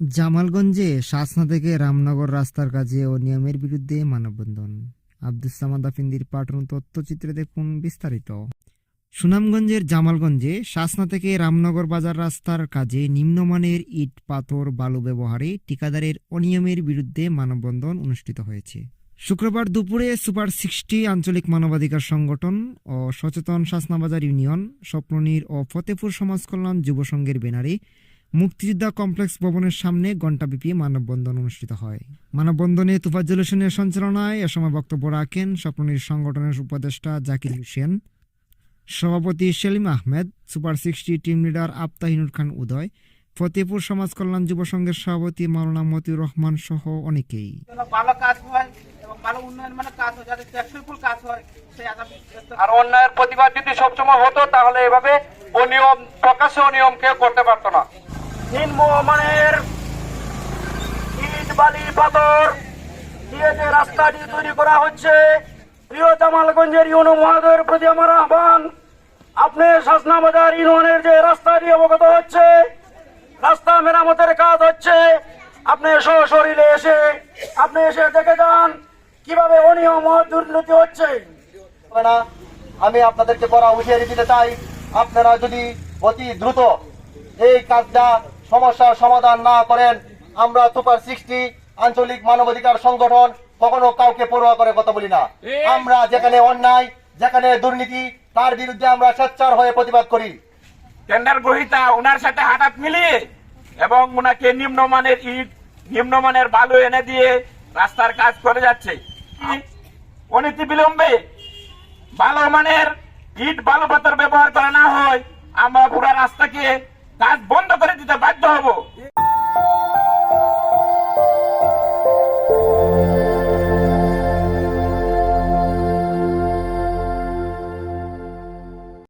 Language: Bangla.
জামালগঞ্জে শাসনা থেকে রামনগর রাস্তার কাজে অনিয়মের বিরুদ্ধে মানববন্ধন। আব্দুস সামাদ আফিন্দির পাঠানো তথ্যচিত্রে দেখুন বিস্তারিত। সুনামগঞ্জের জামালগঞ্জে শাসনা থেকে রামনগর বাজার রাস্তার কাজে নিম্নমানের ইট পাথর বালু ব্যবহারে ঠিকাদারের অনিয়মের বিরুদ্ধে মানববন্ধন অনুষ্ঠিত হয়েছে। শুক্রবার দুপুরে সুপার 60 আঞ্চলিক মানবাধিকার সংগঠন ও সচেতন শাসনাবাজার ইউনিয়ন, স্বপ্ননীর ও ফতেপুর সমাজ কল্যাণ যুব সংঘের ব্যানারে মুক্তিযোদ্ধা কমপ্লেক্স ভবনের সামনে ঘণ্টাব্যাপী মানববন্ধন অনুষ্ঠিত হয়। মানববন্ধনে তোফাজ্জল হোসেনের সঞ্চালনায় এ সময় বক্তব্য রাখেন স্বপ্ননীর সংগঠনের উপদেষ্টা জাকির হোসেন, সভাপতি Selim Ahmed, super 60 team leader Aftahinur Khan Uday, Fatehpur সমাজ কল্যাণ যুব সংঘের সভাপতি মাওলানা মতিউর রহমান সহ অনেকেই। ভালো কাজ হয় এবং ভালো উন্নয়ন মানে কাজ হয়, যাতে টেকসইফুল কাজ হয় সেই আগামী। আর অন্যায়ের প্রতিবাদ যদি সবসময় হতো তাহলে এভাবে অনিয়ম প্রকাশ্যে অনিয়ম কেউ করতে পারতো না। নিম্নমানের ইট বালি পাথর দিয়ে যে রাস্তাটি তৈরি করা হচ্ছে, প্রিয় জামালগঞ্জের ইউনো মহোদয়ের প্রতি আমার আহ্বান, আপনি শাসনাবাজার ইউনিয়নের যে রাস্তাটি অবগত হচ্ছে, রাস্তা মেরামতের কাজ হচ্ছে, আপনি সশরীরে এসে দেখে যান কিভাবে অনিয়ম ও দুর্নীতি হচ্ছে। আমি আপনাদেরকে পড়া হুঁশিয়ারি দিতে চাই, আপনারা যদি অতি দ্রুত এই কাজটা সমস্যার সমাধান না করেন, আমরা সুপার 60 আঞ্চলিক মানবাধিকার সংগঠন কখনো কাউকে পরোয়া করে কথা বলি না। আমরা যেখানে অন্যায়, যেখানে দুর্নীতি, তার বিরুদ্ধে আমরা সোচ্চার হয়ে প্রতিবাদ করি। টেন্ডার গ্রহীতা ওনার সাথে হাত মিলিয়ে এবং ওনাকে নিম্নমানের ইট নিম্নমানের বালু এনে দিয়ে রাস্তার কাজ করে যাচ্ছে। অনতি বিলম্বে ভালো মানের ইট বালু পাথর ব্যবহার করা না হয়, আমরা পুরো রাস্তাকে কাজ বন্ধ করে দিতে বাধ্য হব।